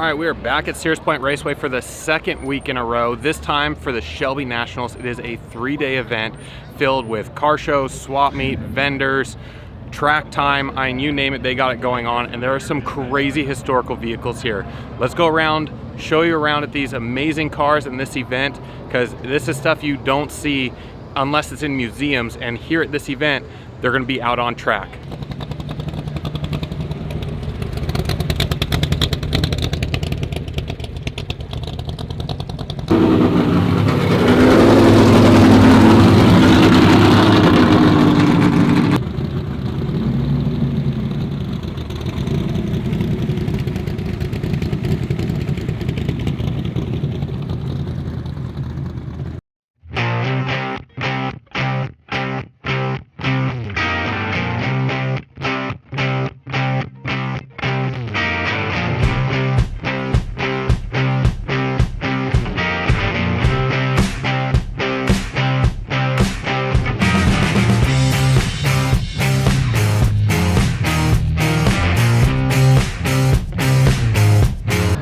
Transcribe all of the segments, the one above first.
Alright, we are back at Sears Point Raceway for the second week in a row. This time for the Shelby Nationals. It is a 3-day event filled with car shows, swap meet, vendors, track time, I mean, you name it, they got it going on. And there are some crazy historical vehicles here. Let's go around, show you around at these amazing cars in this event, because this is stuff you don't see unless it's in museums. And here at this event, they're going to be out on track.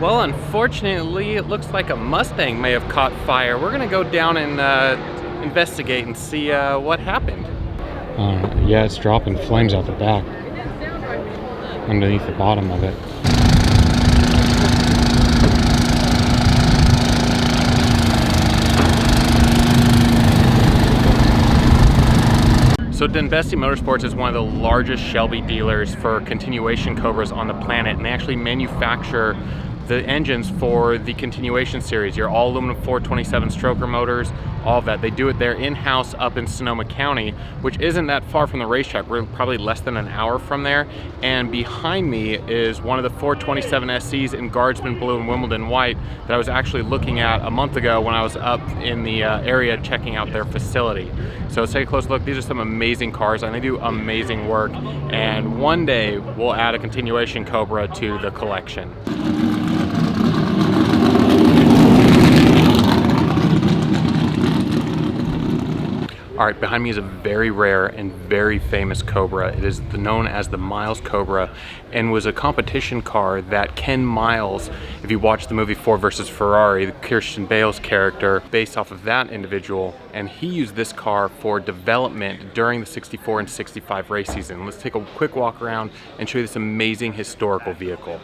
Well, unfortunately, it looks like a Mustang may have caught fire. We're gonna go down and investigate and see what happened. Yeah, it's dropping flames out the back, underneath the bottom of it. So Investing Motorsports is one of the largest Shelby dealers for continuation Cobras on the planet, and they actually manufacture the engines for the continuation series, your all aluminum 427 stroker motors, all of that. They do it there in-house up in Sonoma County, which isn't that far from the racetrack. We're probably less than an hour from there. And behind me is one of the 427 SCs in Guardsman Blue and Wimbledon White that I was actually looking at a month ago when I was up in the area checking out their facility. So let's take a close look. These are some amazing cars and they do amazing work. And one day we'll add a continuation Cobra to the collection. All right, behind me is a very rare and very famous Cobra. It is known as the Miles Cobra and was a competition car that Ken Miles, if you watch the movie Ford versus Ferrari, the Christian Bale's character, based off of that individual, and he used this car for development during the 64 and 65 race season. Let's take a quick walk around and show you this amazing historical vehicle.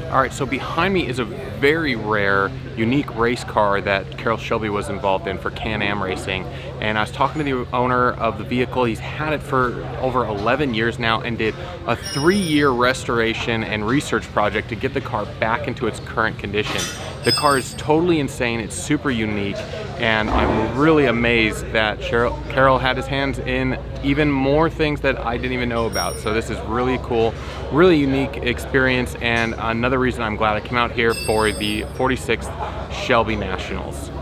All right, so behind me is a very rare, unique race car that Carroll Shelby was involved in for Can-Am Racing. And I was talking to the owner of the vehicle. He's had it for over 11 years now and did a 3-year restoration and research project to get the car back into its current condition. The car is totally insane, it's super unique, and I'm really amazed that Carroll had his hands in even more things that I didn't even know about. So this is really cool, really unique experience, and another reason I'm glad I came out here for the 46th Shelby Nationals.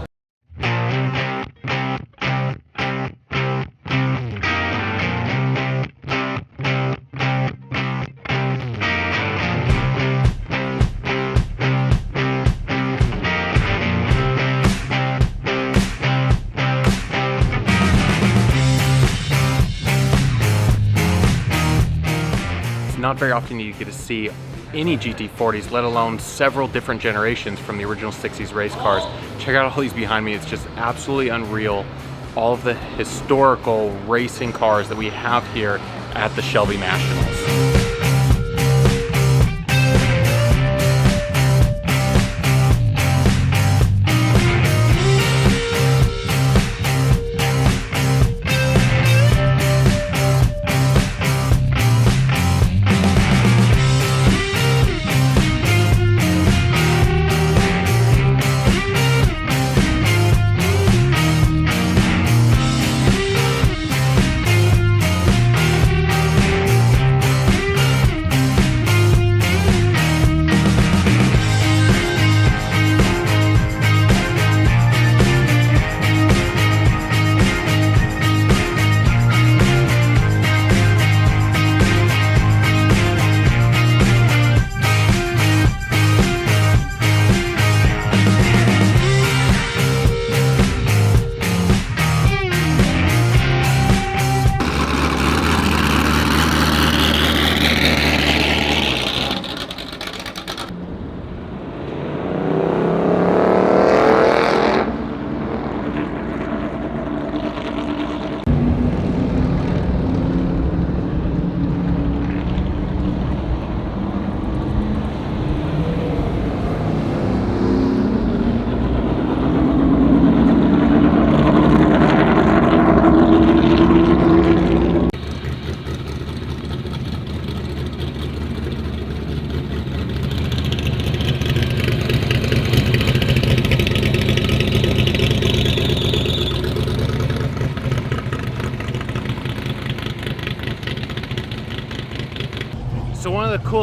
Not very often you get to see any GT40s, let alone several different generations from the original 60s race cars. Check out all these behind me. It's just absolutely unreal. All of the historical racing cars that we have here at the Shelby Nationals.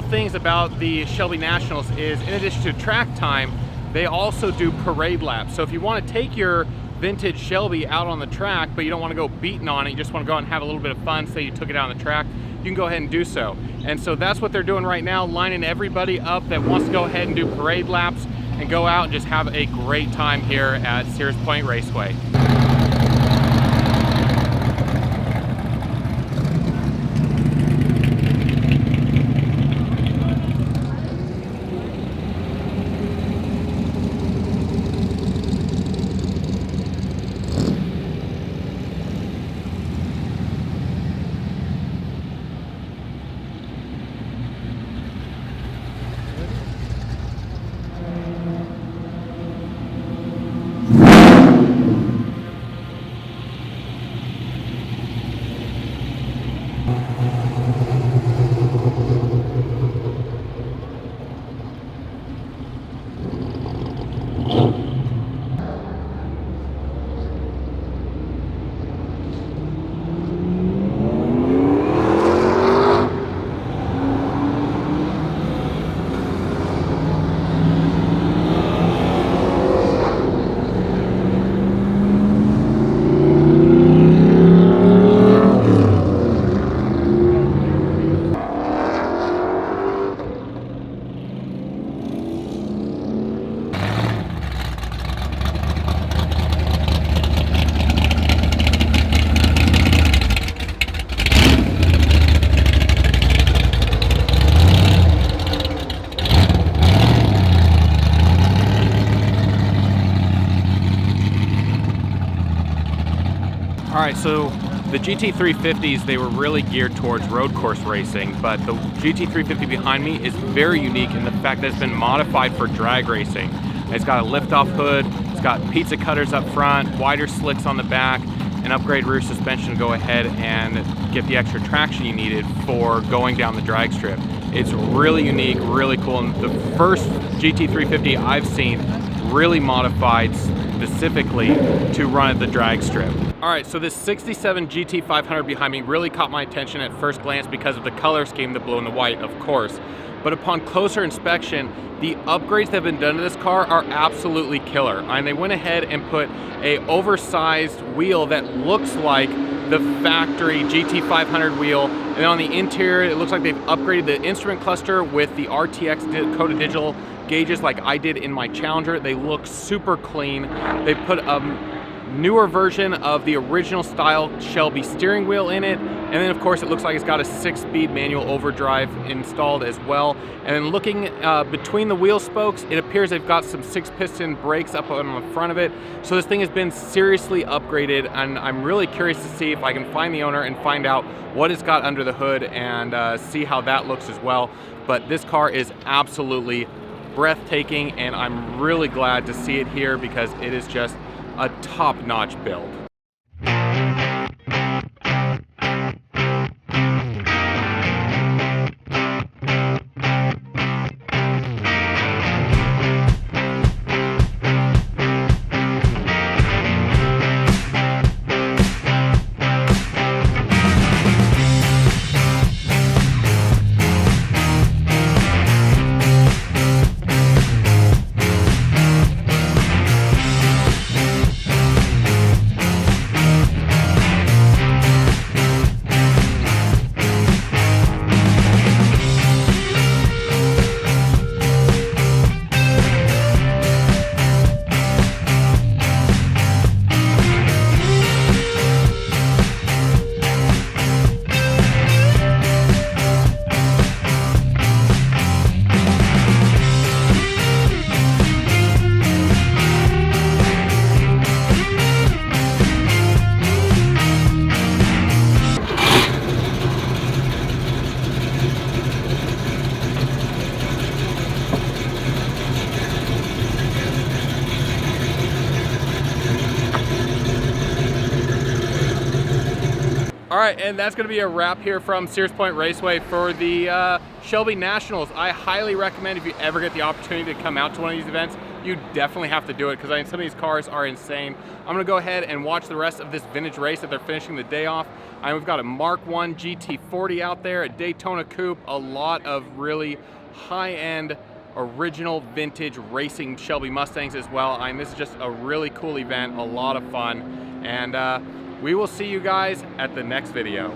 cool things about the Shelby Nationals is, in addition to track time, they also do parade laps. So if you want to take your vintage Shelby out on the track, but you don't want to go beating on it, you just want to go out and have a little bit of fun, say you took it out on the track, you can go ahead and do so. And so that's what they're doing right now, lining everybody up that wants to go ahead and do parade laps and go out and just have a great time here at Sears Point Raceway. Alright, so the GT350s, they were really geared towards road course racing, but the GT350 behind me is very unique in the fact that it's been modified for drag racing. It's got a lift-off hood, it's got pizza cutters up front, wider slicks on the back, and upgrade rear suspension to go ahead and get the extra traction you needed for going down the drag strip. It's really unique, really cool, and the first GT350 I've seen really modified specifically to run at the drag strip. Alright, so this 67 GT500 behind me really caught my attention at first glance because of the color scheme, the blue and the white, of course. But upon closer inspection, the upgrades that have been done to this car are absolutely killer. And they went ahead and put a oversized wheel that looks like the factory GT500 wheel. And then on the interior, it looks like they've upgraded the instrument cluster with the RTX Coda Digital gauges like I did in my Challenger. They look super clean. They put a newer version of the original style Shelby steering wheel in it, and then of course it looks like it's got a 6-speed manual overdrive installed as well. And then looking between the wheel spokes, it appears they've got some 6-piston brakes up on the front of it. So this thing has been seriously upgraded, and I'm really curious to see if I can find the owner and find out what it's got under the hood and see how that looks as well. But this car is absolutely breathtaking, and I'm really glad to see it here because it is just a top-notch build. All right, and that's going to be a wrap here from Sears Point Raceway for the Shelby Nationals. I highly recommend, if you ever get the opportunity to come out to one of these events, you definitely have to do it, because I mean, some of these cars are insane. I'm going to go ahead and watch the rest of this vintage race that they're finishing the day off. We've got a MK1 GT40 out there, a Daytona Coupe, a lot of really high-end, original vintage racing Shelby Mustangs as well. I mean, this is just a really cool event, a lot of fun, and we will see you guys at the next video.